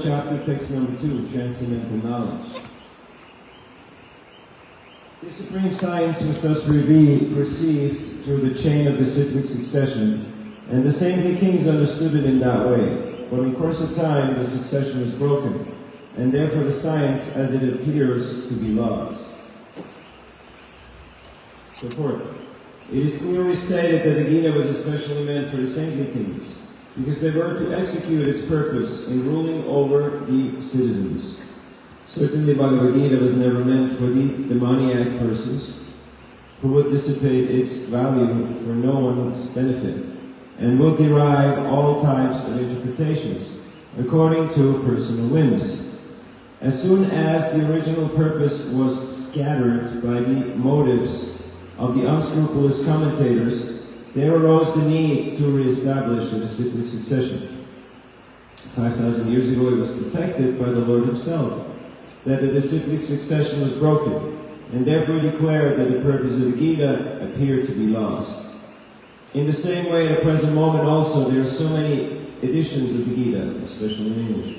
Chapter, text number 2, Transcendental Knowledge. This supreme science was thus received through the chain of the cyclic succession, and the saintly kings understood it in that way. But in course of time, the succession was broken, and therefore the science, as it appears, to be lost. Support. It is clearly stated that the Gita was especially meant for the saintly kings, because they were to execute its purpose in ruling over the citizens. Certainly Bhagavad Gita was never meant for the demoniac persons who would dissipate its value for no one's benefit and would derive all types of interpretations according to personal whims. As soon as the original purpose was scattered by the motives of the unscrupulous commentators, there arose the need to re-establish the cyclic succession. 5,000 years ago it was detected by the Lord himself that the cyclic succession was broken, and therefore declared that the purpose of the Gita appeared to be lost. In the same way, at the present moment also, there are so many editions of the Gita, especially in English,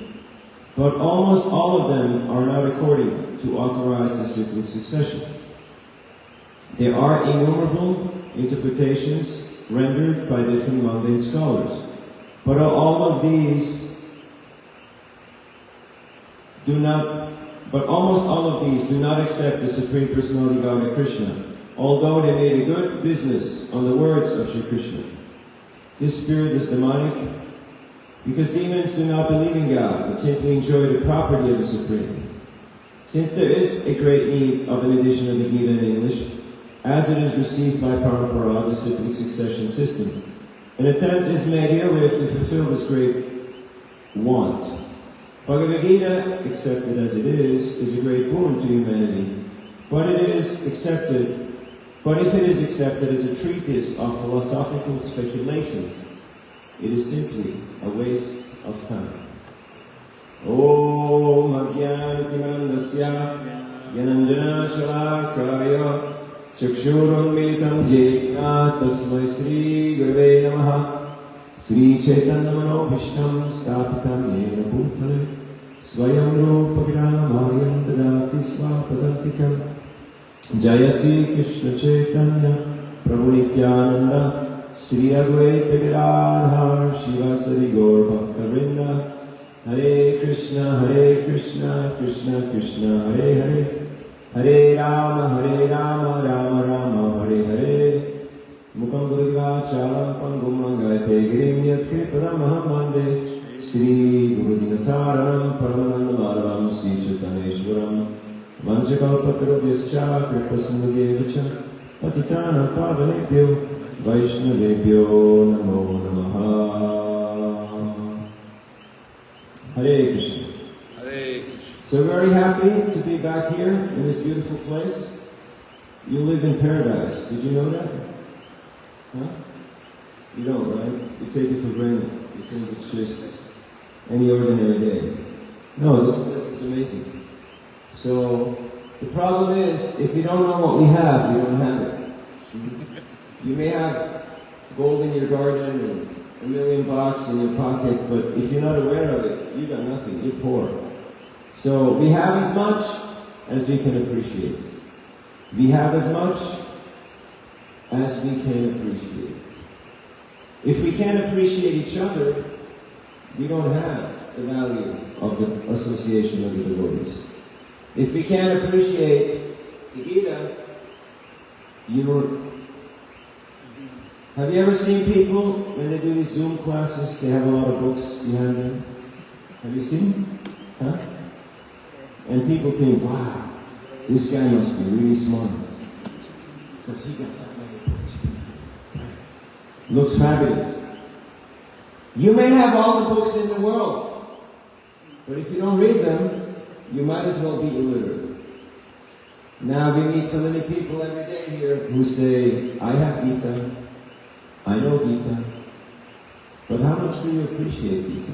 but almost all of them are not according to authorize the cyclic succession. There are innumerable interpretations rendered by different mundane scholars, but almost all of these do not accept the Supreme Personality God Krishna, although they made a good business on the words of Sri Krishna. This spirit is demonic because demons do not believe in God, but simply enjoy the property of the Supreme. Since there is a great need of an edition of the Gita in English, as it is received by Parampara, the cyclic succession system, an attempt is made herewith to fulfill this great want. Bhagavad Gita, accepted as it is a great boon to humanity, but if it is accepted as a treatise of philosophical speculations, it is simply a waste of time. Om Ajnanatimandasya Yananjana Shalakaya Chakshurunmilitam Jena Tasmai Sri Gurave Namaha Sri Chaitanya Manobhishtam Stapitam Yena Bhutale Swayam Rupa Viramayam Dadati Svapadantikam Jaya Sri Krishna Chaitanya Prabhu Nityananda Sri Advaita Giradhar Shivasari Gaur Bhakta Hare Krishna Krishna Krishna Hare Hare Hare Rama Rama Rama Hare Hare Mukam Gurudvachalam Pangum Langayate Girim Yat Kripadam Mahamande Sri Guru Dinataranam Paramananda Madhavam Sri Chaitaneshwaram Vanchakalpatarubhyascha Kripasindadevacha Patitanam Pavanebhyo Vaishnavebhyo Namo Namaha. Hare Krishna. So we're very happy to be back here in this beautiful place. You live in paradise. Did you know that? Huh? You don't, right? You take it for granted. You think it's just any ordinary day. No, this place is amazing. So the problem is, if you don't know what we have, you don't have it. You may have gold in your garden and $1 million in your pocket, but if you're not aware of it, you got nothing. You're poor. So we have as much as we can appreciate. We have as much as we can appreciate. If we can't appreciate each other, we don't have the value of the association of the devotees. If we can't appreciate the Gita, have you ever seen people, when they do these Zoom classes, they have a lot of books behind them? Have you seen? Huh? And people think, wow, this guy must be really smart, because he got that many books. Right? Looks fabulous. You may have all the books in the world, but if you don't read them, you might as well be illiterate. Now we meet so many people every day here who say, I have Gita, I know Gita, but how much do you appreciate Gita?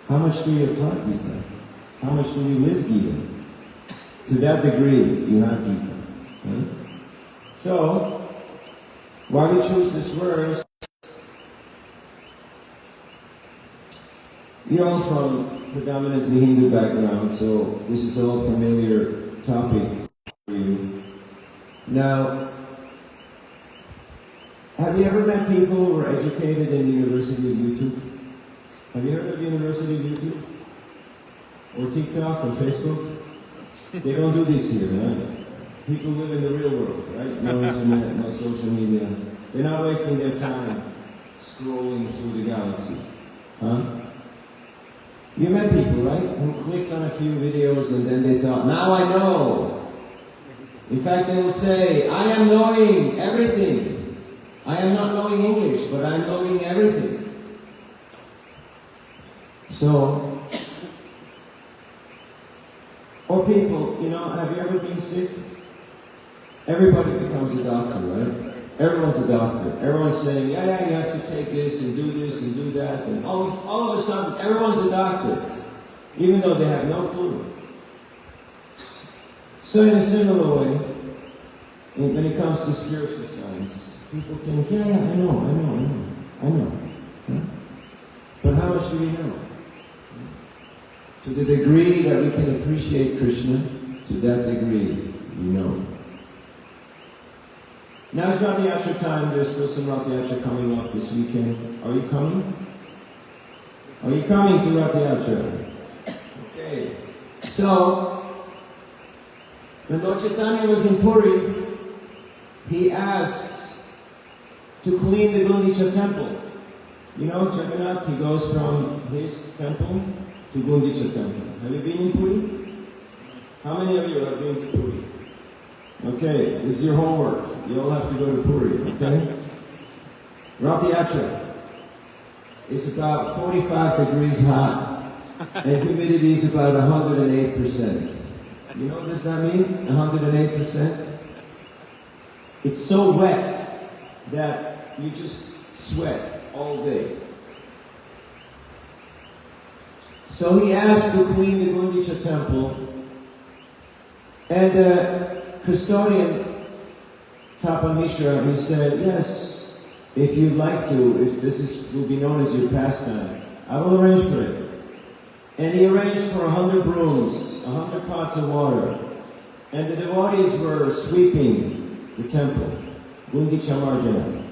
How much do you apply Gita? How much do you live Gita? To that degree, you have Gita. Right? So, why we choose this verse? From predominantly Hindu background, so this is all familiar topic for you. Now, have you ever met people who were educated in the University of YouTube? Have you heard of the University of YouTube? Or TikTok or Facebook? They don't do this here, right? People live in the real world, right? No internet, no social media. They're not wasting their time scrolling through the galaxy. Huh? You met people, right? Who clicked on a few videos and then they thought, now I know. In fact, they will say, I am knowing everything. I am not knowing English, but I am knowing everything. So, or people, have you ever been sick? Everybody becomes a doctor, right? Everyone's a doctor. Everyone's saying, yeah, you have to take this and do that. And all of a sudden, everyone's a doctor, even though they have no clue. So in a similar way, when it comes to spiritual science, people think, yeah, I know. Huh? But how much do we know? To the degree that we can appreciate Krishna, to that degree, we know. Now it's Rath Yatra time. There's still some Rath Yatra coming up this weekend. Are you coming? Are you coming to Rath Yatra? Okay. So, when Lord Chaitanya was in Puri, he asked to clean the Gundicha temple. Jagannath, he goes from his temple to Gundicha temple. Have you been in Puri? How many of you have been to Puri? Okay, this is your homework. You all have to go to Puri, okay? Rath Yatra is about 45 degrees hot, and humidity is about 108%. You know what does that mean, 108%? It's so wet that you just sweat all day. So he asked to clean the Gundicha temple, and the custodian, Tapa Mishra, he said, yes, if you'd like to, if this will be known as your pastime, I will arrange for it. And he arranged for 100 brooms, 100 pots of water, and the devotees were sweeping the temple, Gundicha Marjana.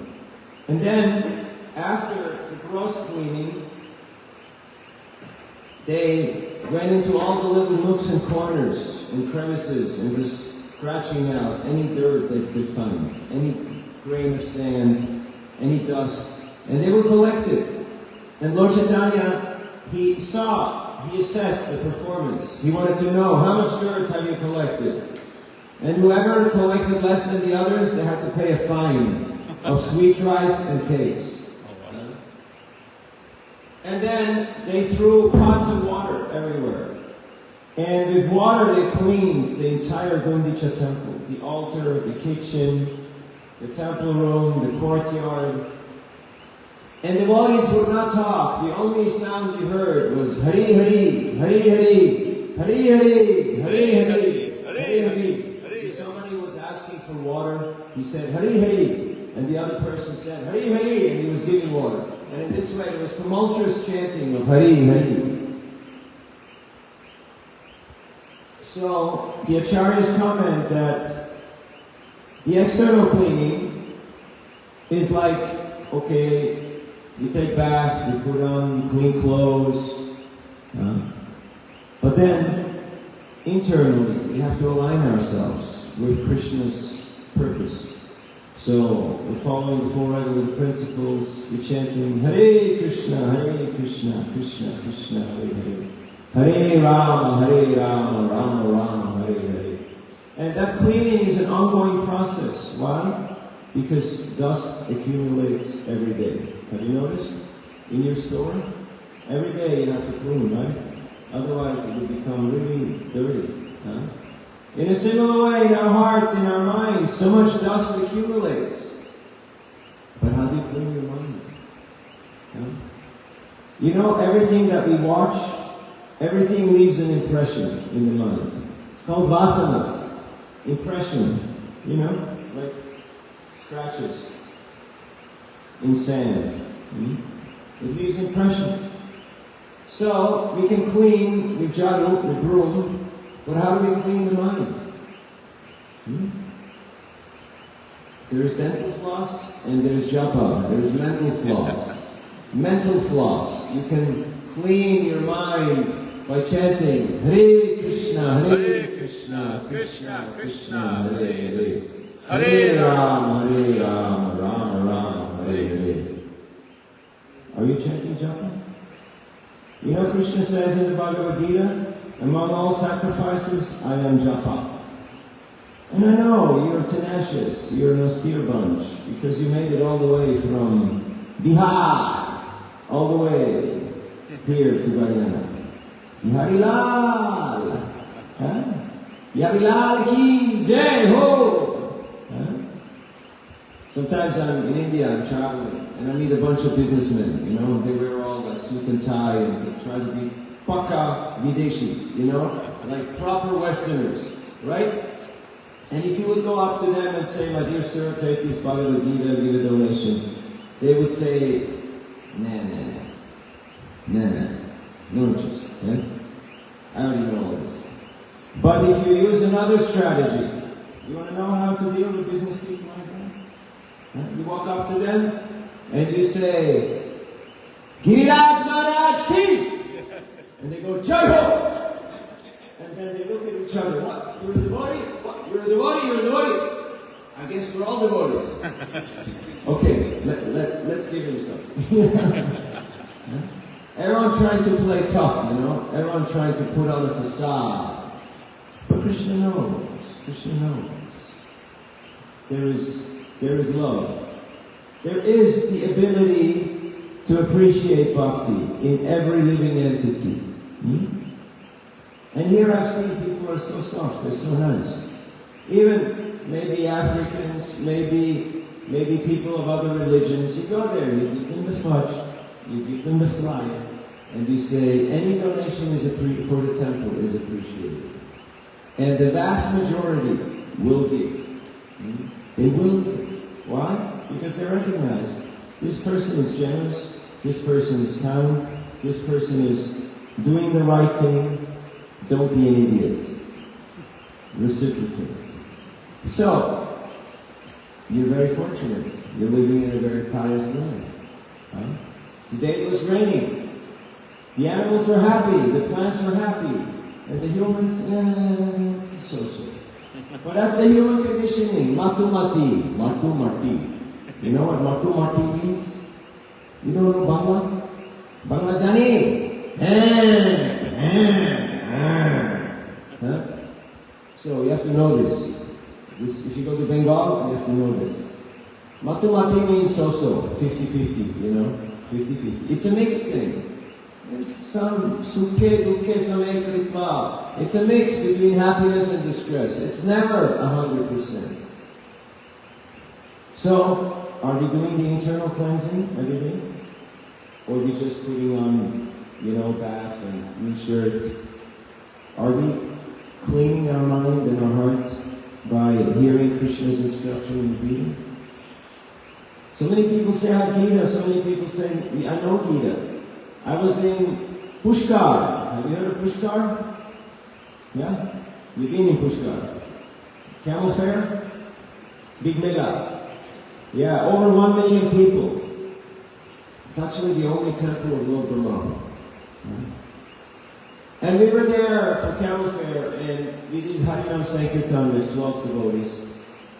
And then, after the gross cleaning, they went into all the little nooks and corners and crevices and was scratching out any dirt they could find, any grain of sand, any dust, and they were collected. And Lord Chaitanya, he assessed the performance. He wanted to know, how much dirt have you collected? And whoever collected less than the others, they had to pay a fine of sweet rice and cakes. And then they threw pots of water everywhere. And with water they cleaned the entire Gundicha temple, the altar, the kitchen, the temple room, the courtyard. And the devotees would not talk. The only sound you heard was Hari Hari, Hari Hari, Hari Hari, Hari Hari, Hari Hari. So somebody was asking for water. He said Hari Hari, and the other person said Hari Hari, and he was giving water. And in this way it was tumultuous chanting of Hari Hari. So the Acharyas comment that the external cleaning is like, okay, you take bath, you put on clean clothes, but then internally we have to align ourselves with Krishna's purpose. So we're following the Four Regular Principles, we're chanting Hare Krishna, Krishna Krishna, Hare Hare. Hare Rama, Rama Rama, Hare Hare. And that cleaning is an ongoing process. Why? Because dust accumulates every day. Have you noticed? In your store? Every day you have to clean, right? Otherwise it will become really dirty. Huh? In a similar way, in our hearts, in our minds, so much dust accumulates. But how do you clean your mind? Huh? Everything that we watch, everything leaves an impression in the mind. It's called vasanas, impression, like scratches in sand. It leaves impression. So we can clean with jaru, the broom, but how do we clean the mind? There's dental floss and there's japa. There's mental floss. Mental floss. You can clean your mind by chanting Hare Krishna, Hare Krishna, Krishna Krishna, Hare Hare, Hare Ram, Hare Ram, Ram Ram, Hare Hare. Are you chanting japa? You know, Krishna says in the Bhagavad Gita, among all sacrifices, I am japa. And I know you're tenacious, you're an austere bunch, because you made it all the way from Bihar, all the way here to Guyana. Biharilal! Huh? Biharilal ki jai ho! Huh? Sometimes I'm in India, I'm traveling, and I meet a bunch of businessmen, you know, they wear all like suit and tie, and they try to be paka videshis, you know, like proper Westerners, right? And if you would go up to them and say, my dear sir, take this Bhagavad Gita, give a donation, they would say, nah, no interest. Eh? I already know all this. But if you use another strategy, you want to know how to deal with business people like that? Huh? You walk up to them and you say, Giriraj Maharaj Ki! And they go, Jai Ho! And then they look at each other. What? You're a devotee? What? You're a devotee? You're a devotee? I guess we're all devotees. Okay, let's give him something. Everyone trying to play tough, you know? Everyone trying to put on a facade. But Krishna knows. Krishna knows. There is love. There is the ability to appreciate bhakti in every living entity. And here I've seen people are so soft, they're so nice. Even maybe Africans, maybe people of other religions, you go there, you give them the fudge, you give them the flyer, and you say, any donation for the temple is appreciated. And the vast majority will give. They will give. Why? Because they recognize this person is generous, this person is kind, this person is doing the right thing. Don't be an idiot. Reciprocate. So, you're very fortunate. You're living in a very pious life. Huh? Today it was raining. The animals were happy, the plants were happy, and the humans, so. But that's the human conditioning. Matu mati. You know what matu mati means? You don't know Bangla? Bangla Jani? Huh? So you have to know this. If you go to Bengal, you have to know this. Matu mati means so, 50-50, you know? 50-50. It's a mixed thing. There's some sukhe, dukhe, samay kritva. It's a mix between happiness and distress. It's never 100%. So, are we doing the internal cleansing every day? Or are we just putting on, bath and new shirt? Are we cleaning our mind and our heart by hearing Krishna's instruction in the Gita? So many people say I have Gita, so many people say I know Gita. I was in Pushkar. Have you heard of Pushkar? Yeah? You've been in Pushkar. Camel Fair? Big mega. Yeah, over 1 million people. It's actually the only temple of Lord Brahma. And we were there for Camel Fair, and we did Harinam Sankirtan with 12 devotees,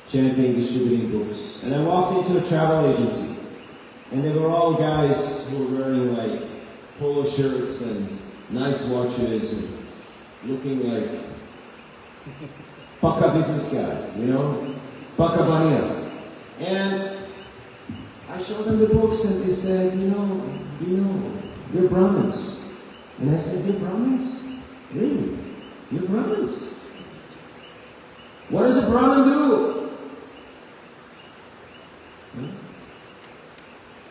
chanting, distributing books. And I walked into a travel agency, and they were all guys who were wearing like polo shirts and nice watches and looking like Paka business guys, Paka banias. And I showed them the books and they said, you're Brahmins. And I said, you're Brahmins? Really? You're Brahmins? What does a Brahmin do?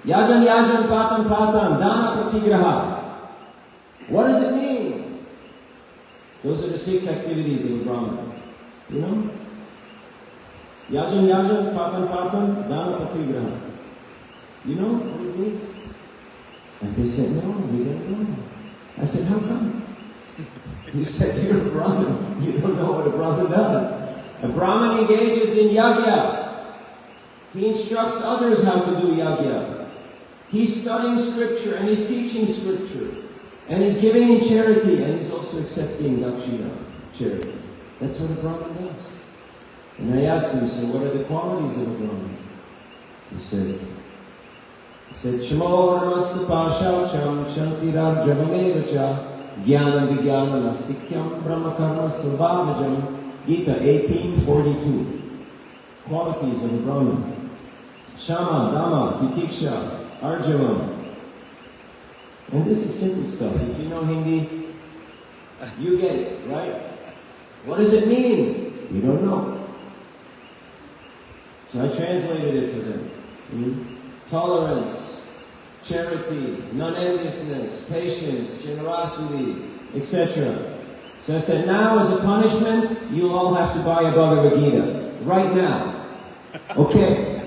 Yajan, patan, dana pratigraha. What does it mean? Those are the 6 activities of a Brahmin. Yajan, patan, dana pratigraha. You know what it means? And they said, no, we don't know. I said, how come? He said, you're a Brahmin. You don't know what a Brahmin does. A Brahmin engages in yajna. He instructs others how to do yajna. He's studying scripture and he's teaching scripture. And he's giving in charity and he's also accepting dakshina, charity. That's what a Brahmin does. And I asked him, so what are the qualities of a Brahmin? He said, Shamo Namaskapa Shaucham Shantiram Javanevacha Gyanam Vigyanam Astikyam Brahmakarma Svabhajam. Gita 18:42. Qualities of a Brahmin. Shama, Dhamma, Titiksha, Arjavam. And this is simple stuff. If you know Hindi, you get it, right? What does it mean? You don't know. So I translated it for them. Tolerance, charity, non-enviousness, patience, generosity, etc. So I said, now as a punishment, you all have to buy a Bhagavad Gita. Right now. Okay.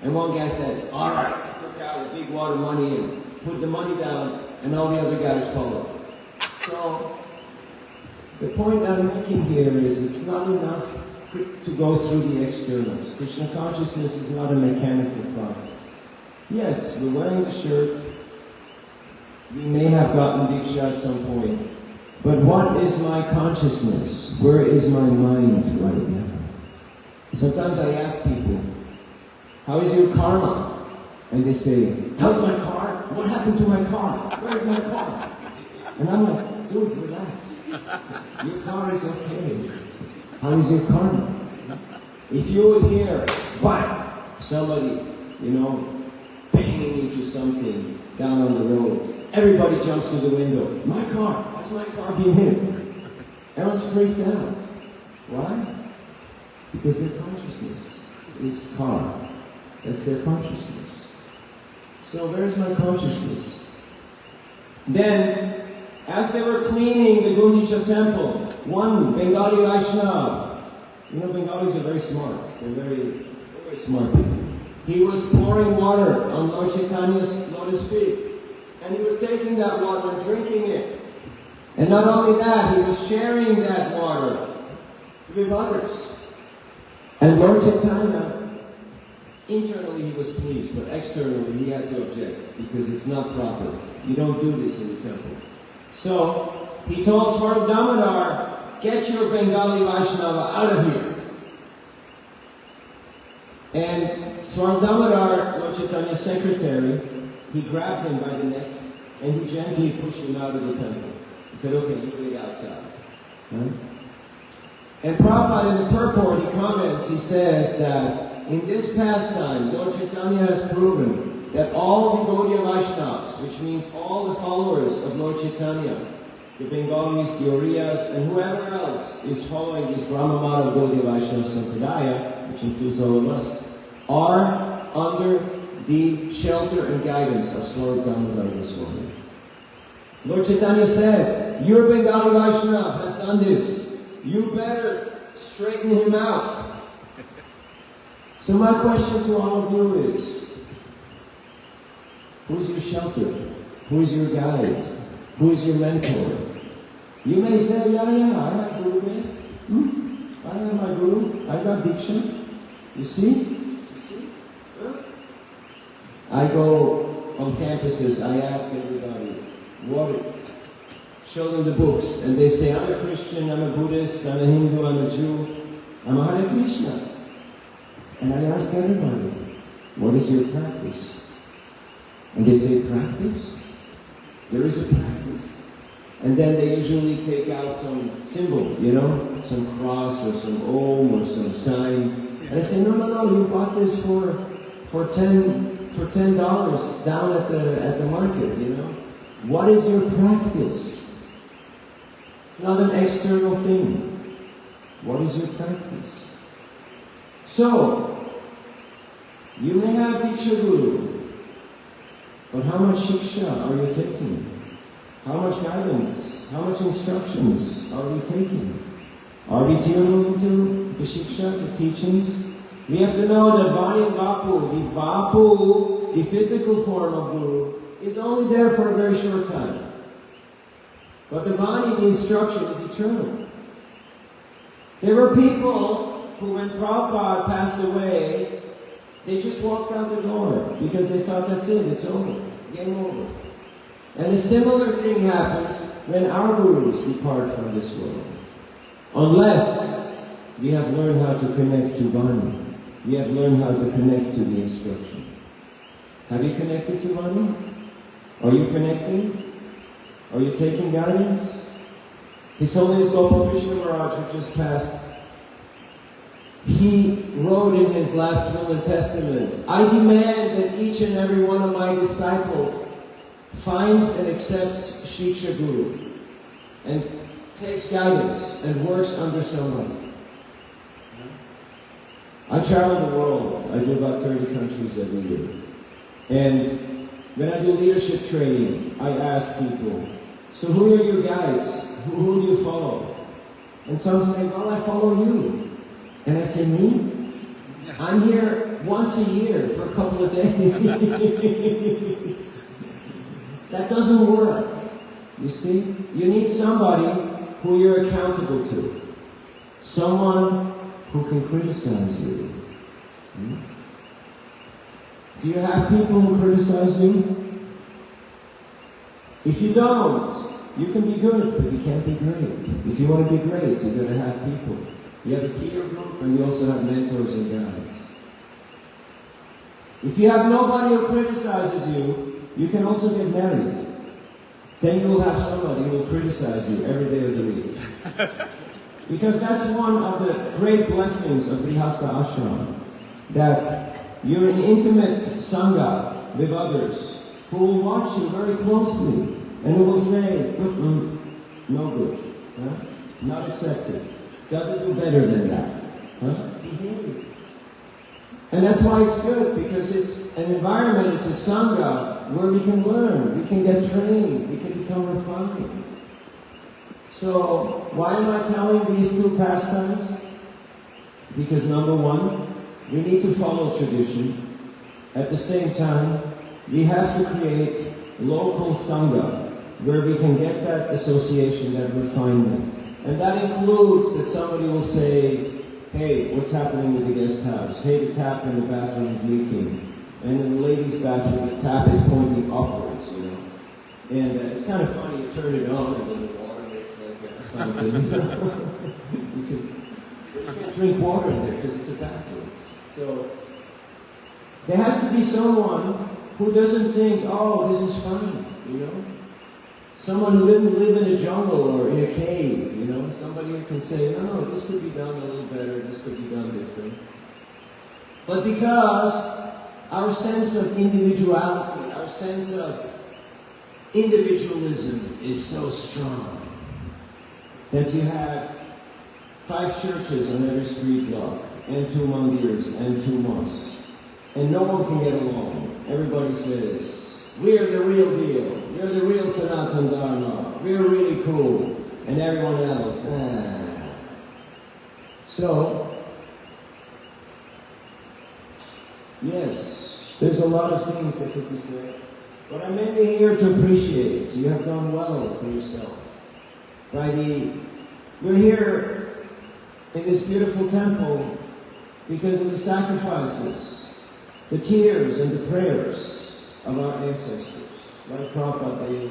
And one guy said, all right. I took out a big wad of money and put the money down, and all the other guys followed. So, the point I'm making here is it's not enough to go through the externals. Krishna consciousness is not a mechanical process. Yes, we're wearing the shirt. We may have gotten Diksha at some point. But what is my consciousness? Where is my mind right now? Sometimes I ask people, how is your karma? And they say, how's my car? What happened to my car? Where's my car? And I'm like, dude, relax. Your car is okay. How is your karma? If you would hear, bang, somebody, banging into something down on the road, everybody jumps to the window. My car, why's my car being hit? Everyone's freaked out. Why? Because their consciousness is car. That's their consciousness. So where's my consciousness? Then, as they were cleaning the Gundicha temple, one Bengali Vaishnava, Bengalis are very smart. They're very, very smart people. He was pouring water on Lord Chaitanya's lotus feet. And he was taking that water and drinking it. And not only that, he was sharing that water with others. And Lord Chaitanya, internally he was pleased, but externally he had to object because it's not proper. You don't do this in the temple. So he told Swarup Damodar, get your Bengali Vaishnava out of here. And Swarup Damodar, Lord Chaitanya's secretary, he grabbed him by the neck and he gently pushed him out of the temple. He said, okay, you wait outside. Right? And Prabhupada in the purport, he comments, he says that in this pastime, Lord Chaitanya has proven that all the Gaudiya Vaishnavas, which means all the followers of Lord Chaitanya, the Bengalis, the Oriyas, and whoever else is following this Brahmamata Gaudiya Vaishnava Sampradaya, which includes all of us, are under the shelter and guidance of Swarup Damodar Goswami. Lord Chaitanya said, your Bengali Vaishnava has done this. You better straighten him out. So my question to all of you is, who's your shelter? Who's your guide? Who's your mentor? You may say, yeah, I have Guru Dev. I have my Guru. I got Diksha. You see? I go on campuses, I ask everybody, show them the books, and they say, I'm a Christian, I'm a Buddhist, I'm a Hindu, I'm a Jew, I'm a Hare Krishna. And I ask everybody, what is your practice? And they say, practice? There is a practice. And then they usually take out some symbol, some cross or some Om or some sign. And I say, no, you bought this for $10 down at the market, What is your practice? It's not an external thing. What is your practice? So, you may have Diksha Guru, but how much Shiksha are you taking? How much guidance, how much instructions are we taking? Are we tuning into the Shiksha, the teachings? We have to know that Vapu, the physical form of Guru, is only there for a very short time. But the Vani, the instruction, is eternal. There were people who, when Prabhupada passed away, they just walked out the door because they thought that's it, it's over, game over. And a similar thing happens when our gurus depart from this world. Unless we have learned how to connect to Vani. We have learned how to connect to the instruction. Have you connected to Vani? Are you connecting? Are you taking guidance? His Holiness Gopal Krishna Maharaj, who just passed, he wrote in his last will and testament, I demand that each and every one of my disciples finds and accepts Shiksha Guru and takes guidance and works under somebody. I travel the world. I do about 30 countries every year. And when I do leadership training, I ask people, so who are your guides? Who do you follow? And some say, well, I follow you. And I say, me? I'm here once a year for a couple of days. That doesn't work. You see? You need somebody who you're accountable to. Someone who can criticize you. Do you have people who criticize you? If you don't, you can be good, but you can't be great. If you want to be great, you've got to have people. You have a peer group, and you also have mentors and guides. If you have nobody who criticizes you, you can also get married. Then you will have somebody who will criticize you every day of the week. Because that's one of the great blessings of Grihastha Ashram, that you're in intimate sangha with others who will watch you very closely and who will say, no good, not accepted, got to do better than that, behave. And that's why it's good, because it's an environment, it's a sangha where we can learn, we can get trained, we can become refined. So, why am I telling these two pastimes? Because number one, we need to follow tradition. At the same time, we have to create local sangha where we can get that association, that refinement. And that includes that somebody will say, hey, what's happening with the guest house? Hey, the tap in the bathroom is leaking. And in the ladies' bathroom, the tap is pointing upwards, you know. And it's kind of funny, you turn it on and then the water makes like a fountain. You can't drink water in there because it's a bathroom. So, there has to be someone who doesn't think, oh, this is fine, you know. Someone who didn't live in a jungle or in a cave, you know. Somebody who can say, no, this could be done a little better, this could be done different. But because our sense of individuality, our sense of individualism is so strong that you have 5 churches on every street block, and 2 mandirs, and 2 mosques, and no one can get along. Everybody says, we're the real deal, we're the real Sanatan Dharma, we're really cool, and everyone else, So, yes, there's a lot of things that could be said, but I'm mainly here to appreciate you have done well for yourself. We're here in this beautiful temple because of the sacrifices, the tears and the prayers of our ancestors, like Prabhupada,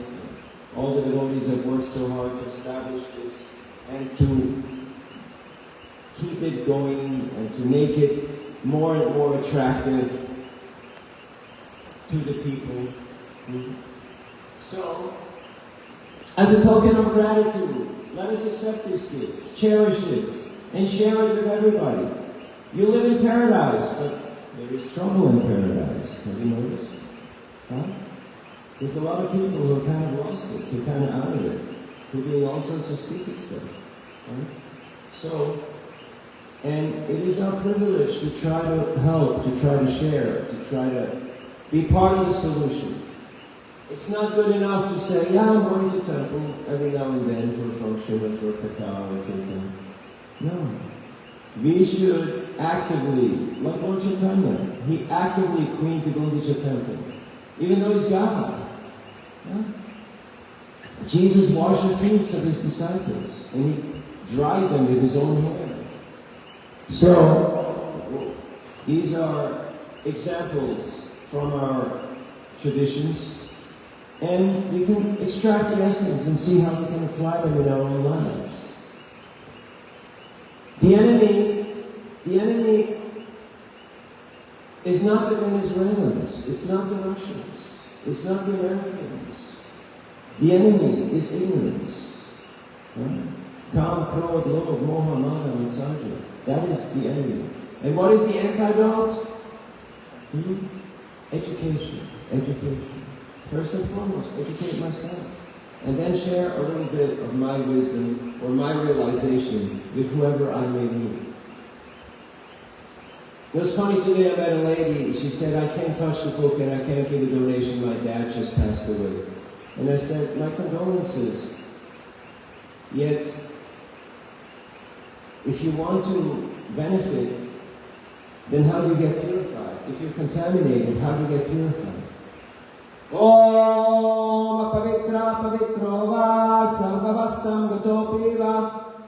all the devotees have worked so hard to establish this and to keep it going and to make it more and more attractive to the people. So, as a token of gratitude, let us accept this gift, cherish it, and share it with everybody. You live in paradise, but there is trouble in paradise. Have you noticed? Huh? There's a lot of people who are kind of lost it, who are kind of out of it, who are doing all sorts of stupid stuff. Right? So, and it is our privilege to try to help, to try to share, to try to be part of the solution. It's not good enough to say, yeah, I'm going to temple every now and then for a function or for a kata or kirtan. No. We should actively, like Lord Chaitanya, he actively cleaned the Gundicha temple, even though he's God. Yeah? Jesus washed the feet of his disciples, and he dried them with his own hair. So, these are examples from our traditions, and we can extract the essence and see how we can apply them in our own lives. The enemy is not the Venezuelans, it's not the Russians, it's not the Americans. The enemy is ignorance. Kam, Krodh, Lobh, Moha, Mada, Matsarya. That is the enemy. And what is the antidote? Education. Education. First and foremost, educate myself. And then share a little bit of my wisdom or my realization with whoever I may meet. It was funny today, I met a lady, she said, I can't touch the book and I can't give a donation, my dad just passed away. And I said, my condolences. Yet, if you want to benefit, then how do you get purified? If you're contaminated, how do you get purified? Om pavitra pavitro va sarvavastam gatopeva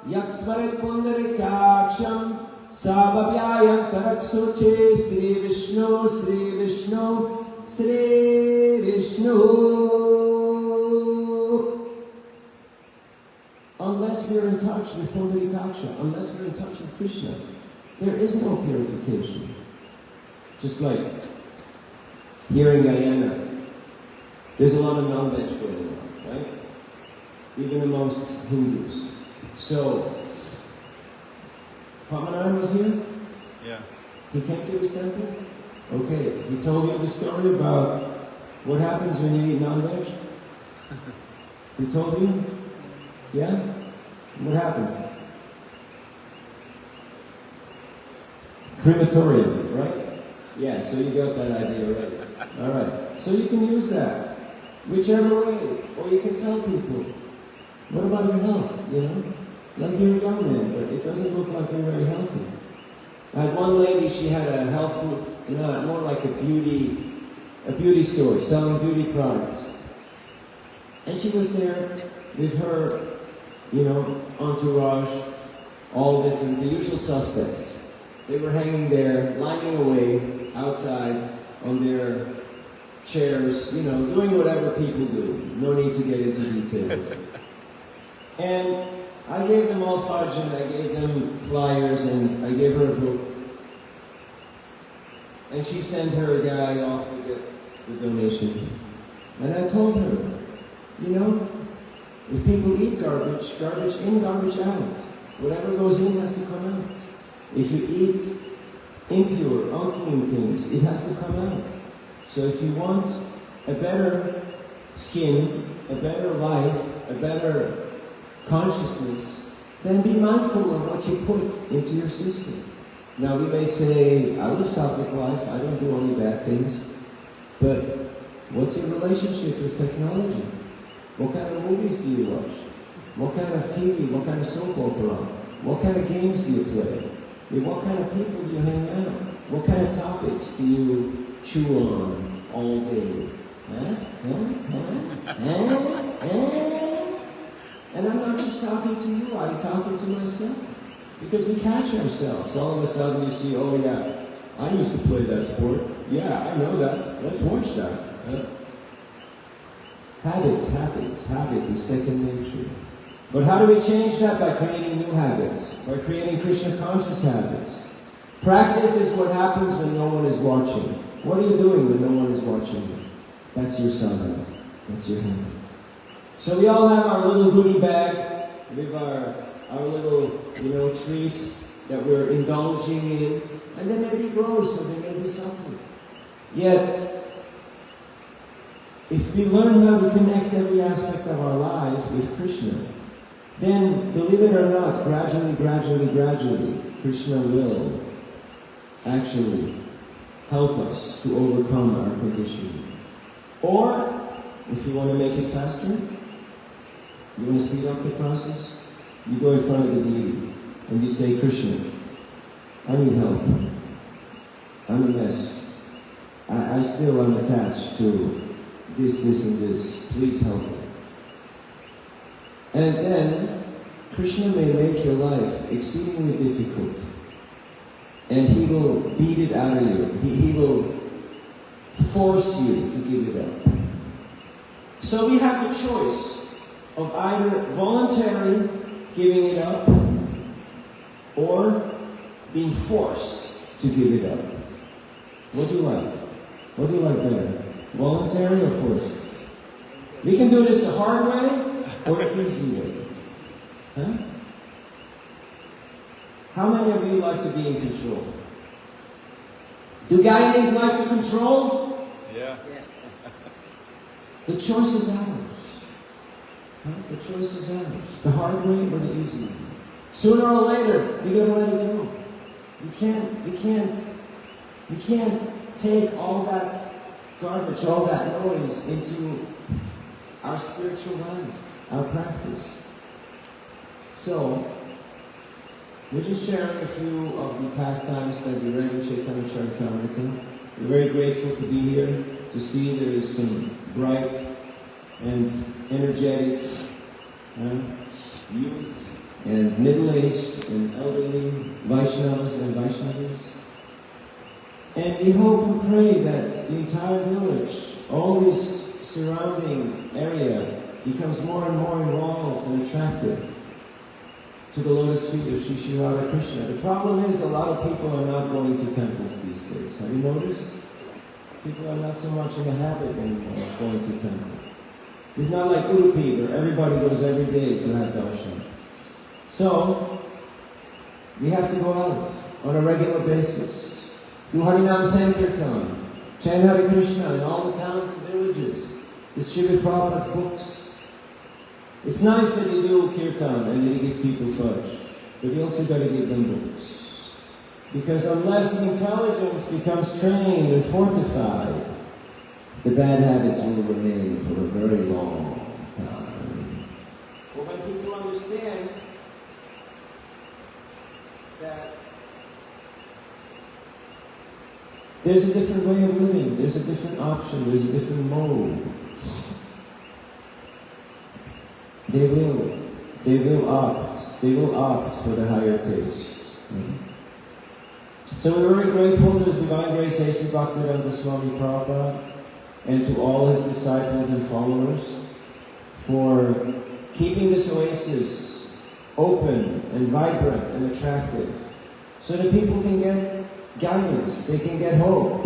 yaksmaret pundarikaksham sabhavyayam taraksuche Sri Vishnu, Sri Vishnu, Sri Vishnu. Unless we're in touch with Pundarikaksha, unless we're in touch with Krishna, there is no purification. Just like here in Guyana, there's a lot of non-veg going on, right? Even amongst Hindus. So, Pamanan was here? Yeah. He came to his temple? Okay, he told you the story about what happens when you eat non-veg? He told you? Yeah? What happens? Crematorium, right? Yeah, so you got that idea right. Alright, so you can use that, whichever way, or you can tell people, what about your health, you know? Like you're a young man, but it doesn't look like you're very healthy. I had one lady, she had a health food, you know, more like a beauty store, selling beauty products. And she was there with her, you know, entourage, all different, the usual suspects. They were hanging there, lining away outside on their chairs, you know, doing whatever people do. No need to get into details. And I gave them all fudge and I gave them flyers and I gave her a book. And she sent her guy off to get the donation. And I told her, you know, if people eat garbage, garbage in, garbage out. Whatever goes in has to come out. If you eat impure, unclean things, it has to come out. So if you want a better skin, a better life, a better consciousness, then be mindful of what you put into your system. Now we may say, I live Sattvic life, I don't do any bad things, but what's your relationship with technology? What kind of movies do you watch? What kind of TV, what kind of soap opera? What kind of games do you play? With what kind of people do you hang out? What kind of topics do you chew on all day? And I'm not just talking to you, I'm talking to myself. Because we catch ourselves. All of a sudden you see, oh yeah, I used to play that sport. Yeah, I know that. Let's watch that. Habit is second nature. But how do we change that? By creating new habits. By creating Krishna conscious habits. Practice is what happens when no one is watching. What are you doing when no one is watching you? That's your sadhana. That's your habit. So we all have our little goodie bag with our little, you know, treats that we're indulging in. And they may be gross or they may be suffering. Yet, if we learn how to connect every aspect of our life with Krishna, then, believe it or not, gradually, Krishna will actually help us to overcome our conditioning. Or, if you want to make it faster, you want to speed up the process, you go in front of the deity and you say, Krishna, I need help. I'm a mess. I still am attached to this, and this. Please help me. And then Krishna may make your life exceedingly difficult. And he will beat it out of you. He will force you to give it up. So we have the choice of either voluntarily giving it up or being forced to give it up. What do you like? What do you like better? Voluntary or forced? We can do this the hard way or the easy way. Huh? How many of you like to be in control? Do Guyanese like to control? Yeah. The choice is ours. Huh? The choice is ours. The hard way or the easy way. Sooner or later, we gotta let it go. You can't take all that garbage, all that noise into our spiritual life, our practice. So, we're just sharing a few of the pastimes that we read in Chaitanya Charitamrita. We're very grateful to be here, to see there is some bright and energetic youth and middle-aged and elderly Vaishnavas and Vaishnavas. And we hope and pray that the entire village, all this surrounding area, becomes more and more involved and attractive to the lotus feet of Shri Radha Krishna. The problem is a lot of people are not going to temples these days. Have you noticed? People are not so much in the habit anymore of going to temples. It's not like Udupi where everybody goes every day to have darshan. So, we have to go out on a regular basis. Do Harinam Sankirtan, chant Hare Krishna in all the towns and villages, distribute Prabhupada's books. It's nice that you do kirtan and that you give people fudge, but you also got to give them books. Because unless the intelligence becomes trained and fortified, the bad habits will remain for a very long time. But when people understand that there's a different way of living, there's a different option, there's a different mode, they will opt for the higher taste. So we're very grateful to His Divine Grace A.C. Bhaktivedanta Swami Prabhupada and to all his disciples and followers for keeping this oasis open and vibrant and attractive so that people can get guidance, they can get hope,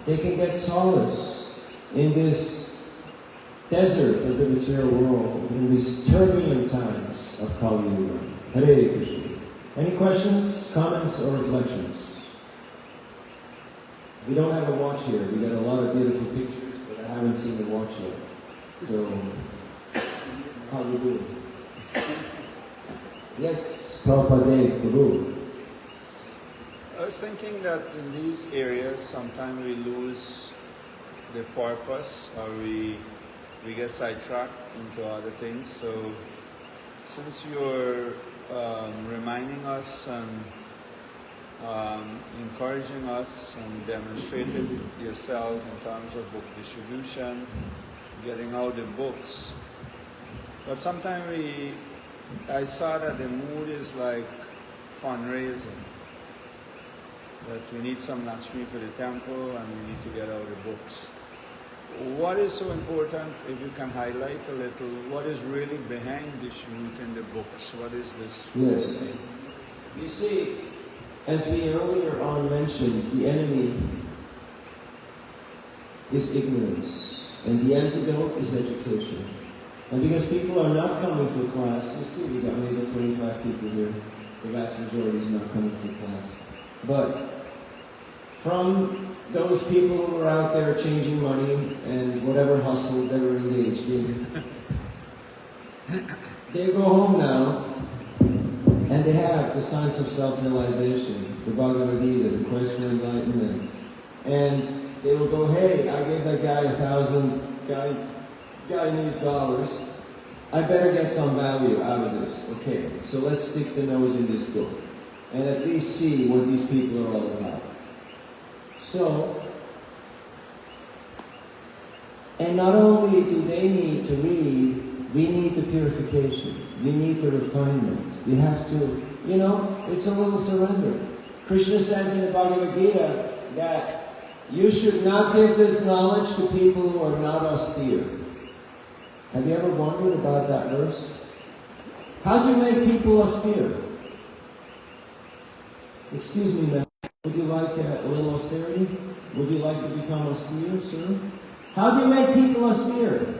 they can get solace in this desert of the material world, in these turbulent times of Kali Yuga. Hare Krishna. Any questions, comments, or reflections? We don't have a watch here. We got a lot of beautiful pictures, but I haven't seen the watch yet. So, how do you do? Yes, Prabhupada Dev, Guru. I was thinking that in these areas, sometimes we lose the purpose or we get sidetracked into other things. So, since you're reminding us and encouraging us and demonstrated yourself in terms of book distribution, getting out the books, but sometimes I saw that the mood is like fundraising. That we need some Lakshmi for the temple and we need to get out the books. What is so important, if you can highlight a little, what is really behind distributing the books? What is this? Yes. You see, as we earlier on mentioned, the enemy is ignorance, and the antidote is education. And because people are not coming for class, you see we got maybe 25 people here. The vast majority is not coming for class. But from those people who were out there changing money and whatever hustle they were engaged in, they go home now and they have the science of self-realization, the Bhagavad Gita, the quest for enlightenment. And they will go, hey, I gave that guy 1,000 Guyanese dollars. I better get some value out of this. Okay, so let's stick the nose in this book and at least see what these people are all about. So, and not only do they need to read We need the purification. We need the refinement. We have to, it's a little surrender. Krishna says in the Bhagavad Gita that you should not give this knowledge to people who are not austere. Have you ever wondered about that verse? How do you make people austere? Excuse me, ma'am. Would you like a little austerity? Would you like to become austere, sir? How do you make people austere?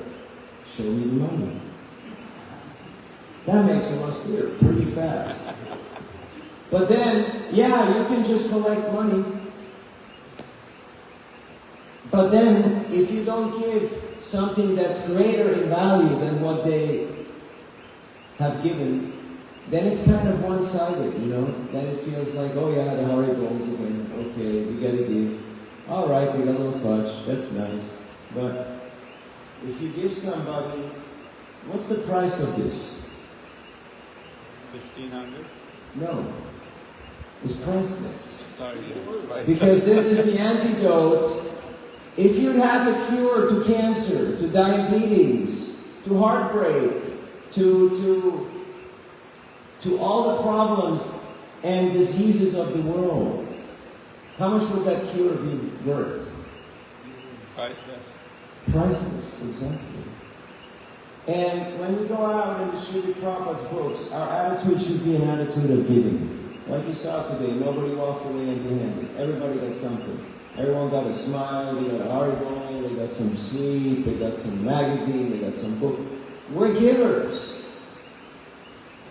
Show me the money. That makes them austere pretty fast. But then, yeah, you can just collect money. But then, if you don't give something that's greater in value than what they have given, then it's kind of one-sided, Then it feels like, oh yeah, the Hari Bowls again. Okay, we gotta give. All right, they got a little fudge. That's nice. But if you give somebody, what's the price of this? 1,500? No. It's priceless. Sorry. Because this is the antidote. If you'd have a cure to cancer, to diabetes, to heartbreak, to all the problems and diseases of the world, how much would that cure be worth? Priceless. Priceless, exactly. And when we go out and distribute Prabhupada's books, our attitude should be an attitude of giving. Like you saw today, nobody walked away empty-handed. Everybody got something. Everyone got a smile, they got a Haribo, they got some sweet, they got some magazine, they got some book. We're givers.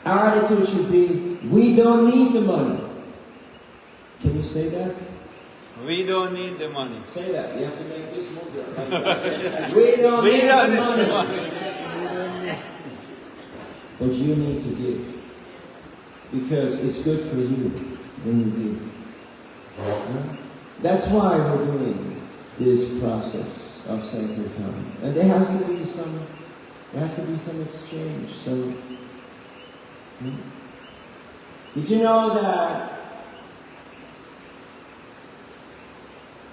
Our attitude should be, we don't need the money. Can you say that? We don't need the money. Say that. You have to make this move. Like we don't need the money. But you need to give. Because it's good for you when you give. Right? That's why we're doing this process of Sankirtan. And there has to be some exchange. Did you know that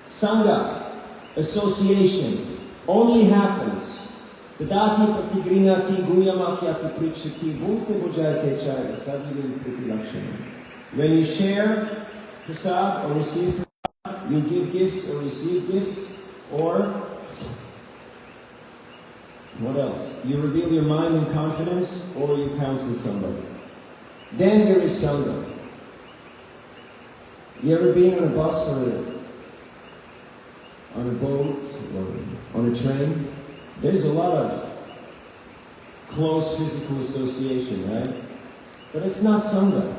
Sangha, association, only happens Tadati patigrinati guyamakyati prichati bhute bujayate chaya sadhivin pritilakshana. When you share prasad or receive prasad, you give gifts or receive gifts, or what else? You reveal your mind in confidence, or you counsel somebody. Then there is Sangha. You ever been on a bus or on a boat or on a train? There's a lot of close physical association, right? But it's not Sangha.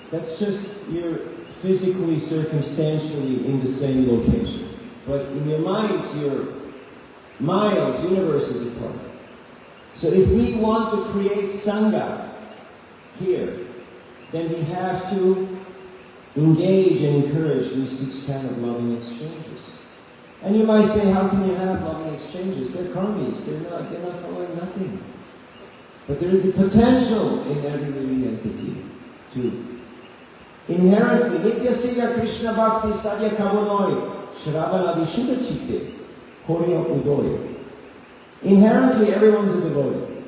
That's just you're physically, circumstantially in the same location. But in your minds, you're miles, universes apart. So if we want to create Sangha here, then we have to engage and encourage these 6 kind of loving exchanges. And you might say, how can you have loving exchanges? They're karmis, they're not following nothing. But there is the potential in every living entity to inherently, Nitya Siga Krishna Bhakti Sadhya Kavanoi, Shravana Vishuddha Chitte, Koryo Udoy. Inherently, everyone's a devotee.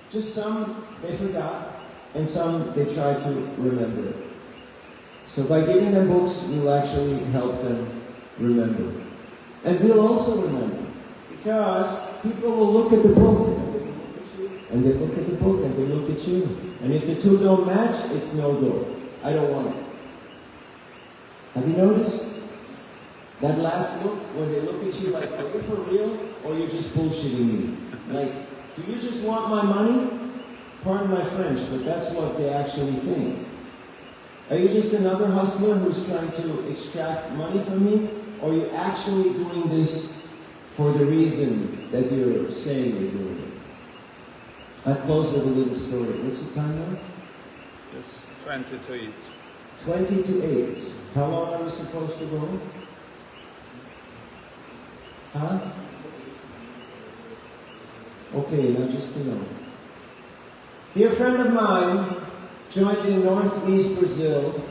Just some they forgot, and some they try to remember it. So by giving them books, you'll actually help them remember. And we'll also remember. Because people will look at the book, and they look at the book, and they look at you. And if the two don't match, it's no go. I don't want it. Have you noticed? That last look, when they look at you like, are you for real? Or you're just bullshitting me? Like, do you just want my money? Pardon my French, but that's what they actually think. Are you just another hustler who's trying to extract money from me? Or are you actually doing this for the reason that you're saying you're doing it? I close with a little story. What's the time now? It's 20 to 8. 20 to 8. How long are we supposed to go? Huh? Okay, now just to know. Dear friend of mine joined in northeast Brazil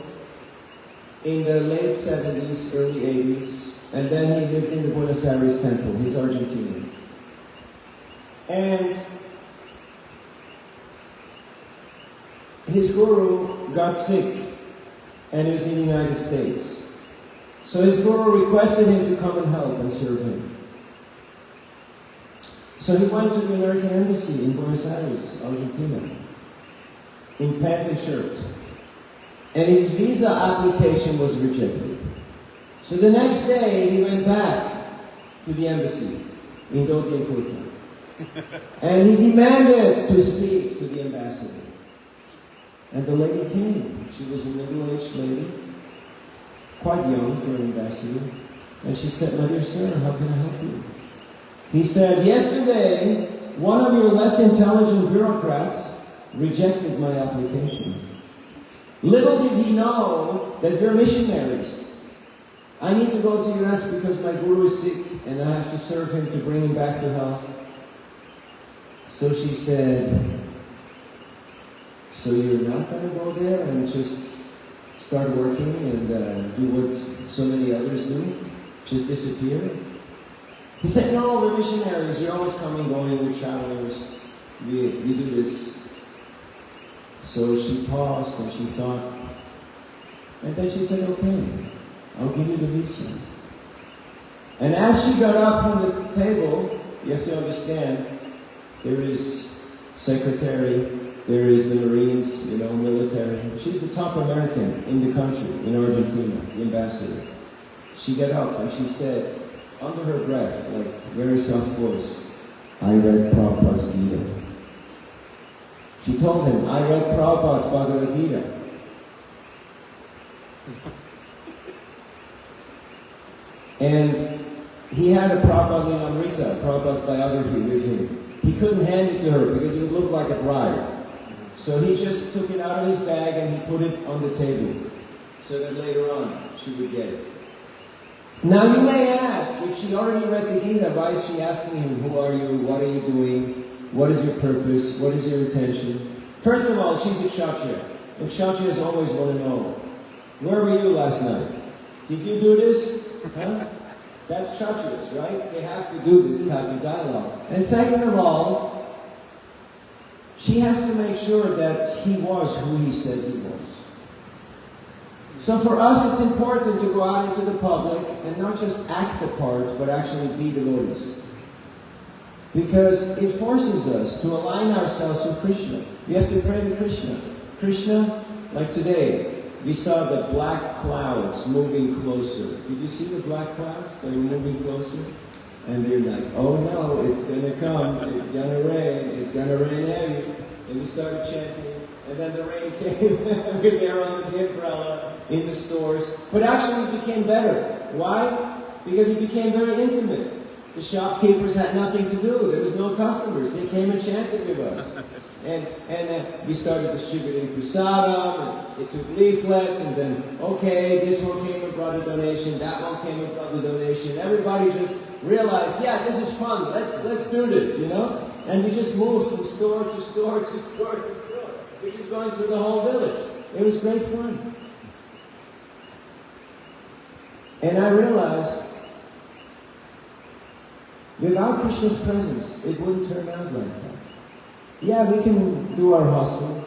in the late 70s, early 80s, and then he lived in the Buenos Aires temple. He's Argentinian. And his guru got sick and he was in the United States. So his guru requested him to come and help and serve him. So he went to the American Embassy in Buenos Aires, Argentina, in pant and shirt. And his visa application was rejected. So the next day he went back to the embassy in Doti and Kurta. And he demanded to speak to the ambassador. And the lady came. She was a middle-aged lady, quite young for an ambassador. And she said, "My dear sir, how can I help you?" He said, "Yesterday, one of your less intelligent bureaucrats rejected my application. Little did he know that we're missionaries. I need to go to the US because my guru is sick and I have to serve him to bring him back to health." So she said, "So you're not going to go there and just start working and do what so many others do? Just disappear?" He said, "No, we're missionaries. We're always coming, going, we're travelers. We do this." So she paused and she thought, and then she said, "Okay, I'll give you the visa." And as she got up from the table, you have to understand, there is secretary, there is the Marines, military. She's the top American in the country, in Argentina, the ambassador. She got up and she said, under her breath, like very soft voice, "I read Prabhupada's Gita." She told him, "I read Prabhupada's Bhagavad Gita." And he had a Prabhupada Amrita, Prabhupada's biography with him. He couldn't hand it to her because it would look like a bribe. So he just took it out of his bag and he put it on the table so that later on she would get it. Now you may ask, if she already read the Gita, why is she asking him, "Who are you? What are you doing? What is your purpose? What is your intention?" First of all, she's a Kshatriya. And Kshatriyas always want to know, where were you last night? Did you do this? Huh? That's Kshatriyas, right? They have to do this type of dialogue. And second of all, she has to make sure that he was who he said he was. So for us, it's important to go out into the public and not just act the part, but actually be devotees. Because it forces us to align ourselves with Krishna. We have to pray to Krishna. Krishna, like today, we saw the black clouds moving closer. Did you see the black clouds? They were moving closer. And they're like, "Oh no, it's going to come. It's going to rain. It's going to rain heavy." And we started chanting. And then the rain came. We're there under the umbrella, in the stores. But actually it became better. Why? Because it became very intimate. The shopkeepers had nothing to do. There was no customers. They came and chanted with us. And we started distributing prasadam, and they took leaflets, and then, okay, this one came and brought a donation, that one came and brought a donation. Everybody just realized, yeah, this is fun. Let's do this, And we just moved from store to store to store to store. We just going through the whole village. It was great fun. And I realized, without Krishna's presence, it wouldn't turn out like that. Yeah, we can do our hustle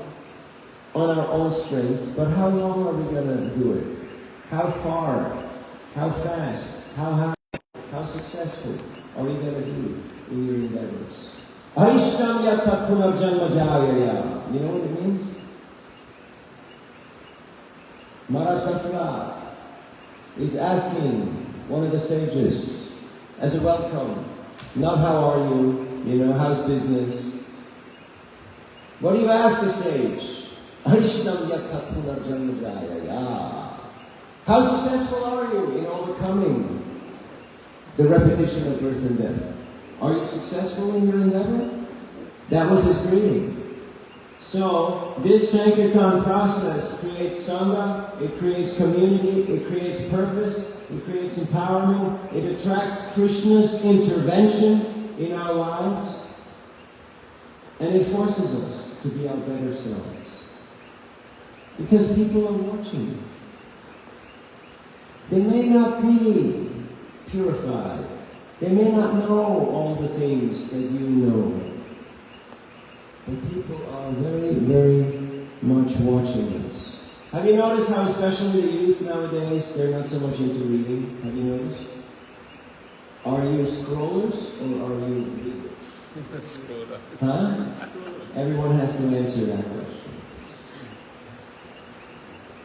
on our own strength, but how long are we going to do it? How far? How fast? How high? How successful are you going to be in your endeavors? Arishtam yatta punarjanma jayaya. You know what it means? Maharaj Vasala is asking one of the sages as a welcome, not how are you, how's business. What do you ask a sage? Arishtam yatta punarjanma jayaya. How successful are you in overcoming the repetition of birth and death? Are you successful in your endeavor? That was his greeting. So, this Sankirtan process creates Sangha, it creates community, it creates purpose, it creates empowerment, it attracts Krishna's intervention in our lives, and it forces us to be our better selves. Because people are watching. They may not be purified. They may not know all the things that you know. But people are very, very much watching us. Have you noticed how especially the youth nowadays, they're not so much into reading? Have you noticed? Are you scrollers or are you readers? Scrollers. Huh? Everyone has to answer that question.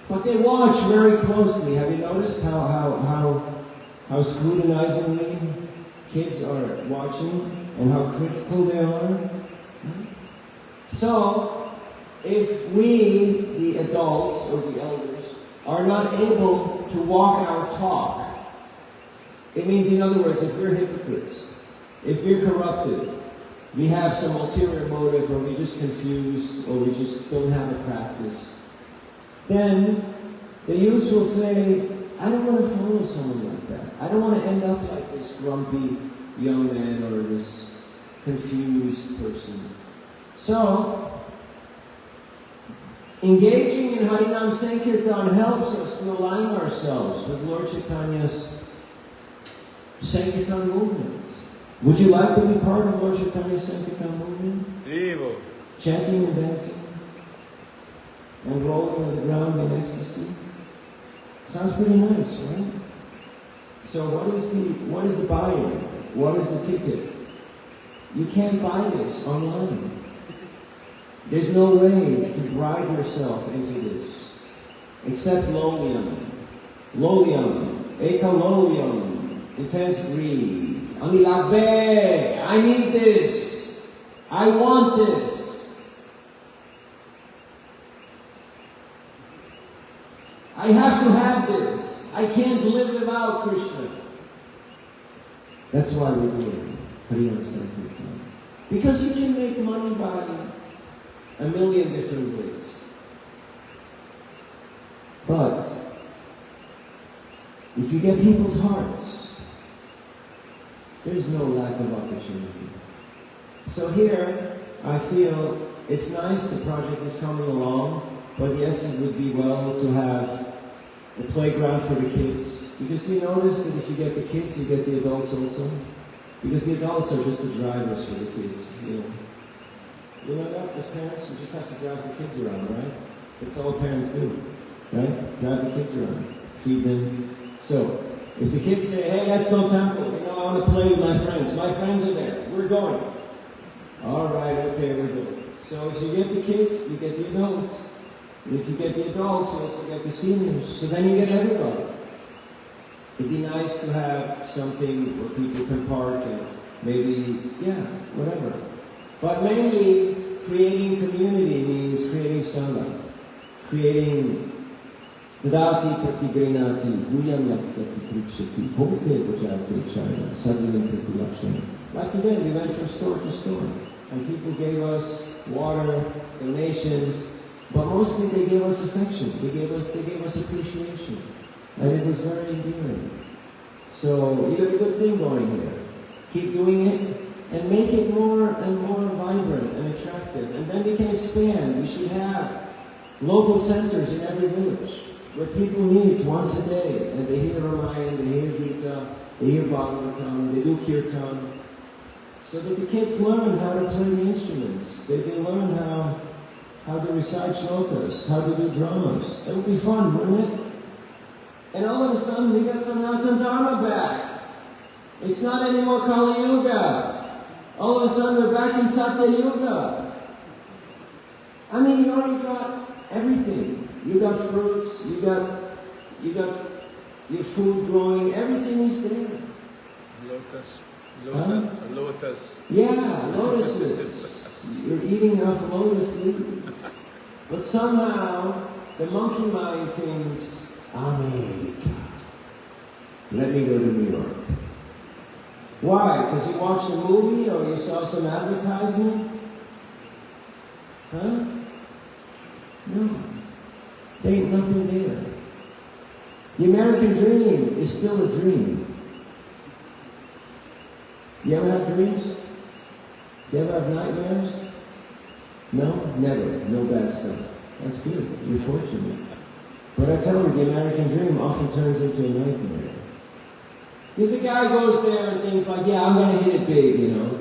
But they watch very closely. Have you noticed how scrutinizingly kids are watching and how critical they are? So, if we, the adults or the elders, are not able to walk our talk, it means, in other words, if we're hypocrites, if we're corrupted, we have some ulterior motive, or we're just confused, or we just don't have a practice, then the youth will say, I don't want to follow someone like that. I don't want to end up like this grumpy young man or this confused person. So, engaging in Harinam Sankirtan helps us to align ourselves with Lord Chaitanya's Sankirtan movement. Would you like to be part of Lord Chaitanya's Sankirtan movement? Evil. Chanting and dancing? And rolling on the ground in ecstasy? Sounds pretty nice, right? So what is the buy-in? What is the ticket? You can't buy this online. There's no way to bribe yourself into this. Except lolium. Lolium. Ekalolium. Intense greed. Anilabe. I need this. I want this. I have to have this. I can't live without Krishna. That's why we're doing Harinam Sankirtan. Because you can make money by a million different ways. But if you get people's hearts, there's no lack of opportunity. So here, I feel it's nice the project is coming along, but yes, it would be well to have a playground for the kids. Because do you notice that if you get the kids, you get the adults also? Because the adults are just the drivers for the kids, you know. You know that, as parents, you just have to drive the kids around, right? That's all parents do, right? Drive the kids around, feed them. So, if the kids say, hey, let's go temple, you know, I want to play with my friends. My friends are there, we're going. All right, okay, we're going. So if you get the kids, you get the adults. And if you get the adults, you also get the seniors. So then you get everybody. It'd be nice to have something where people can park and maybe, yeah, whatever. But mainly, creating community means creating sangha, creating Tadati Pratigrinati, Guyana Pratikrikshati, Bhokte Bhajate Chaya, Sadhana Pratilakshana. Like today, we went from store to store, and people gave us water, donations, but mostly they gave us affection, they gave us appreciation, and it was very endearing. So, you got a good thing going here. Keep doing it, and make it more and more vibrant and attractive. And then we can expand. We should have local centers in every village where people meet once a day and they hear Ramayana, they hear Gita, they hear Bhagavatam, they do Kirtan. So that the kids learn how to play the instruments. They learn how to recite shlokas, how to do dramas. It would be fun, wouldn't it? And all of a sudden we got some Sanatana Dharma back. It's not anymore Kali Yuga. All of a sudden we're back in Satya Yuga. I mean, you already got everything. You got fruits, you got your food growing, everything is there. Lotus. Yeah, lotuses. You're eating enough lotus leaf. But somehow the monkey mind thinks, America. Let me go to New York. Why? Because you watched a movie or you saw some advertisement? Huh? No. There ain't nothing there. The American dream is still a dream. You ever have dreams? Do you ever have nightmares? No? Never. No bad stuff. That's good. You're fortunate. But I tell you, the American dream often turns into a nightmare. Because the guy goes there and thinks like, yeah, I'm going to hit it big, you know.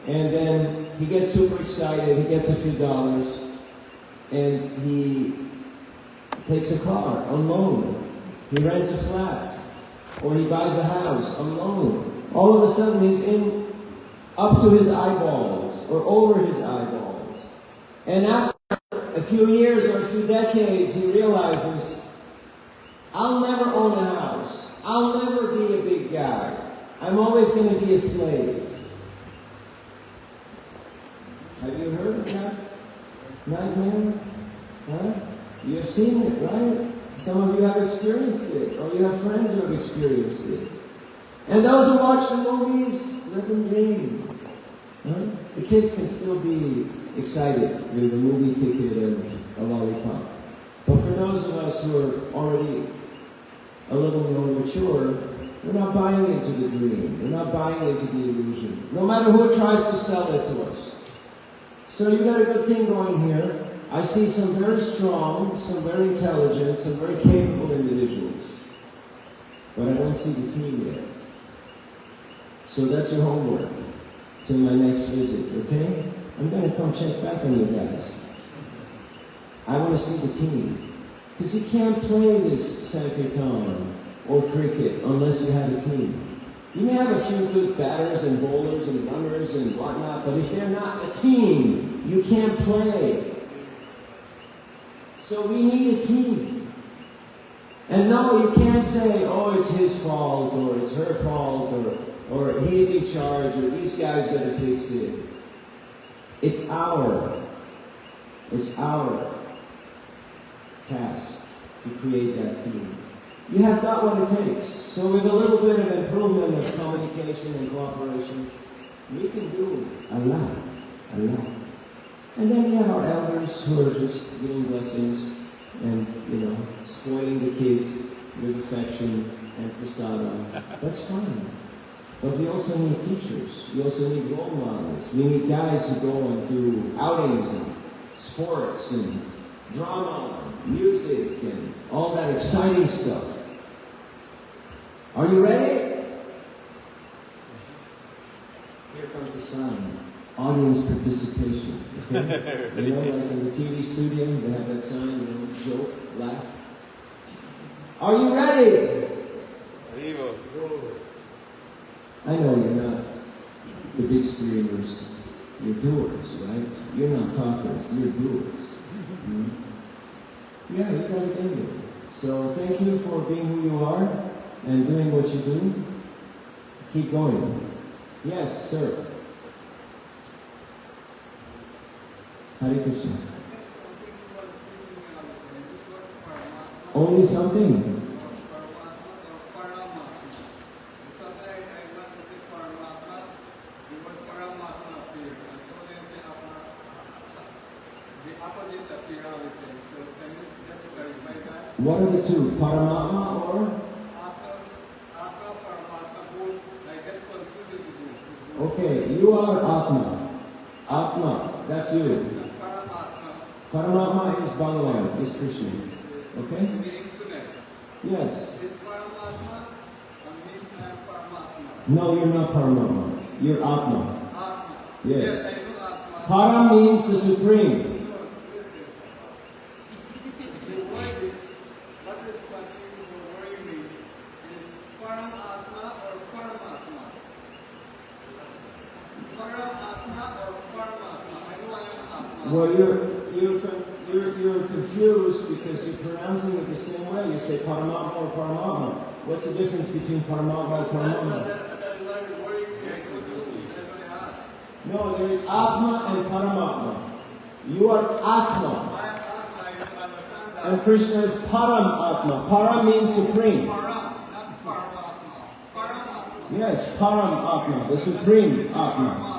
And then he gets super excited, he gets a few dollars. and he takes a car on loan, he rents a flat, or he buys a house on loan. All of a sudden he's in up to his eyeballs or over his eyeballs. And after a few years or a few decades, he realizes, I'll never own a house. I'll never be a big guy. I'm always going to be a slave. Have you heard of that nightmare? Huh? You have seen it, right? Some of you have experienced it, or you have friends who have experienced it. And those who watch the movies, let them dream. Huh? The kids can still be excited with a movie ticket and a lollipop. But for those of us who are already a little more mature, we're not buying into the dream. We're not buying into the illusion. No matter who tries to sell it to us. So you got a good thing going here. I see some very strong, some very intelligent, some very capable individuals. But I don't see the team yet. So that's your homework till my next visit, okay? I'm going to come check back on you guys. I want to see the team. Because you can't play this Sankirtan or cricket unless you have a team. You may have a few good batters and bowlers and runners and whatnot, but if they're not a team, you can't play. So we need a team. And no, you can't say, oh, it's his fault, or it's her fault, or he's in charge, or these guys got to fix it. It's our task to create that team. You have got what it takes. So with a little bit of improvement of communication and cooperation, we can do a lot. And then we have our elders who are just giving blessings and, spoiling the kids with affection and prasadam. That's fine. But we also need teachers. We also need role models. We need guys who go and do outings and sports and drama, music, and all that exciting stuff. Are you ready? Here comes the sign. Audience participation. Okay? Like in the TV studio, they have that sign, joke, laugh. Are you ready? I know you're not the big screamers. You're doers, right? You're not talkers, you're doers. Mm-hmm. Yeah, you got it in there. So thank you for being who you are and doing what you do. Keep going. Yes, sir. Hare Krishna. Only something? What are the two? Paramatma or? Okay, you are Atma. Atma, that's you. Paramatma is Bhagavan, is Krishna. Okay? Yes. No, you're not Paramatma. You're Atma. Yes. Para means the supreme. Well, you're confused because you're pronouncing it the same way. You say Paramatma or Paramatma. What's the difference between Paramatma and Paramatma? No, there is Atma and Paramatma. You are Atma. And Krishna is Param Atma. Para means supreme. Yes, Param Atma, the supreme Atma.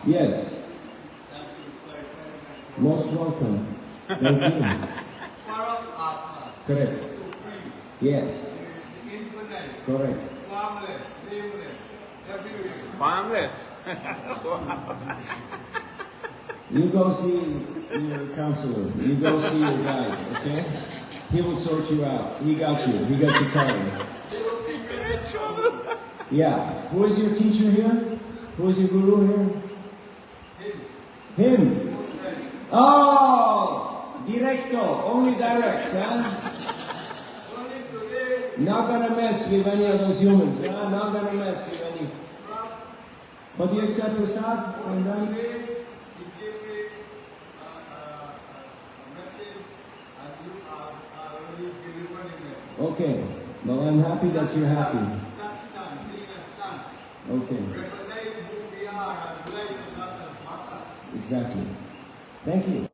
Yes. Most welcome. Thank you. Correct. Yes. Correct. Farmless. You go see your counselor. You go see your guy, okay? He will sort you out. He got you. He got you covered. Yeah. Who is your teacher here? Who is your guru here? Him. Oh! Directo. Only direct, huh? Not gonna mess with any of those humans. Huh? Not gonna mess with any. But do you accept Prasad from them? He gave me a message and you are already delivering a message. Okay. Well, I'm happy that you're happy. Son, being a son. Okay. Recognize who we are and life not as matter. Exactly. Thank you.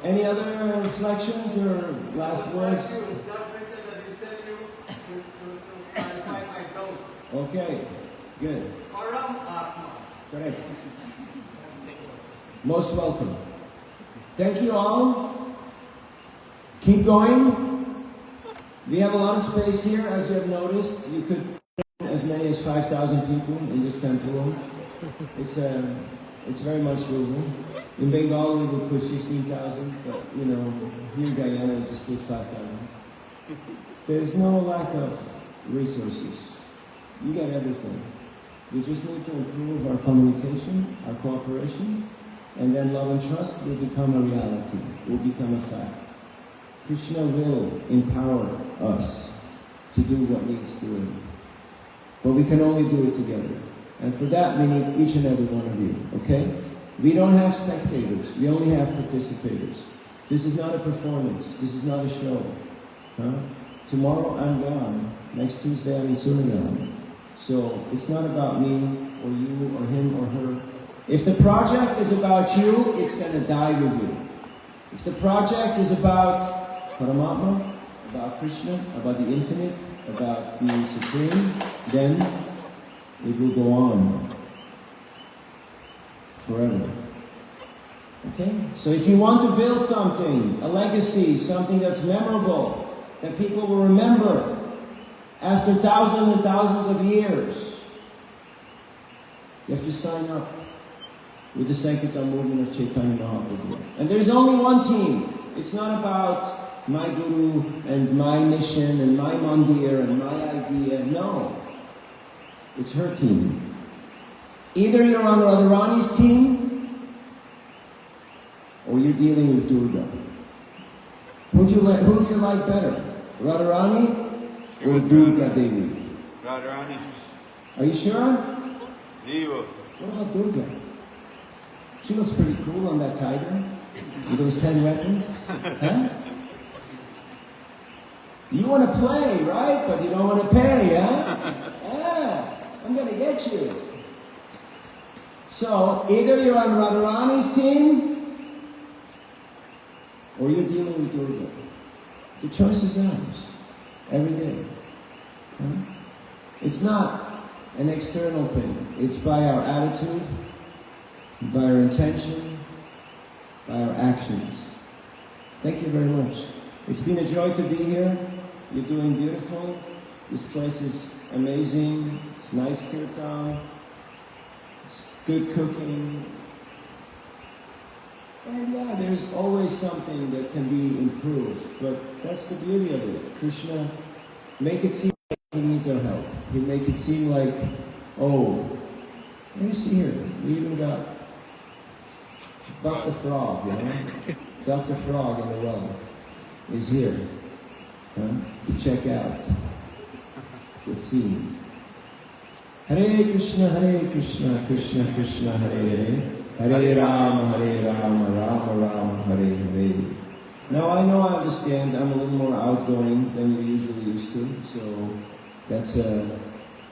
Any other reflections or last words? Thank you. God mentioned that he sent you to clarify my doubt. Okay. Good. Param Atma. Correct. Most welcome. Thank you all. Keep going. We have a lot of space here, as you have noticed. You could put as many as 5,000 people in this temple. It's very much doable. In Bengal, we would put 15,000, but here in Guyana, we just put 5,000. There's no lack of resources. You got everything. We just need to improve our communication, our cooperation, and then love and trust will become a reality, will become a fact. Krishna will empower us to do what needs doing. But we can only do it together. And for that, we need each and every one of you, okay? We don't have spectators, we only have participators. This is not a performance, this is not a show. Huh? Tomorrow I'm gone, next Tuesday I'm in Suriname. So it's not about me, or you, or him, or her. If the project is about you, it's going to die with you. If the project is about Paramatma, about Krishna, about the infinite, about the supreme, then it will go on forever. Okay? So if you want to build something, a legacy, something that's memorable, that people will remember, after thousands and thousands of years, you have to sign up with the Sankirtan movement of Chaitanya Mahaprabhu. And there's only one team. It's not about my guru and my mission and my mandir and my idea. No. It's her team. Either you're on Radharani's team or you're dealing with Durga. Who do you like better? Radharani? Or Durga Devi? Radharani. Are you sure? Deva. What about Durga? She looks pretty cool on that tiger with those 10 weapons. Huh? You want to play, right? But you don't want to pay, huh? Yeah, I'm going to get you. So, either you're on Radharani's team or you're dealing with Durga. The choice is ours. Every day. Huh? It's not an external thing. It's by our attitude, by our intention, by our actions. Thank you very much. It's been a joy to be here. You're doing beautiful. This place is amazing. It's nice kirtan. It's good cooking. And yeah, there's always something that can be improved, but that's the beauty of it. Krishna, make it seem like he needs our help. He'll make it seem like, oh, what do you see here? We even got Dr. Frog, Dr. Frog in the well is here to check out the scene. Hare Krishna, Krishna Krishna, Hare Hare. Hare Rama, Rama Rama, Hare Hare. Now I know, I understand, I'm a little more outgoing than you're usually used to, so that's,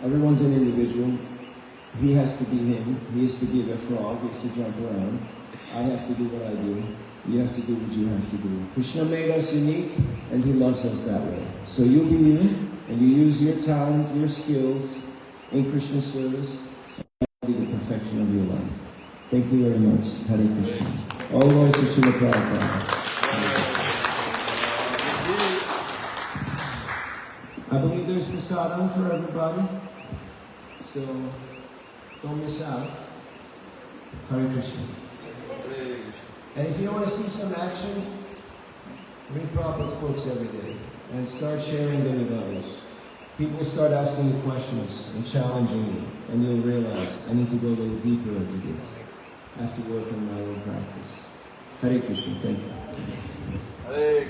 everyone's an individual. He has to be him, he has to be the frog, he has to jump around. I have to do what I do, you have to do what you have to do. Krishna made us unique, and he loves us that way. So you be you, and you use your talent, your skills in Krishna's service, and be the perfection of your life. Thank you very much. Hare Krishna. All glories to Srila Prabhupada. I believe there's prasadam for everybody, so don't miss out. Hare Krishna. And if you want to see some action, read Prabhupada's books every day and start sharing them with others. people will start asking you questions and challenging you, and you'll realize, I need to go a little deeper into this. I have to work on my own practice. Hare Krishna, thank you. Hare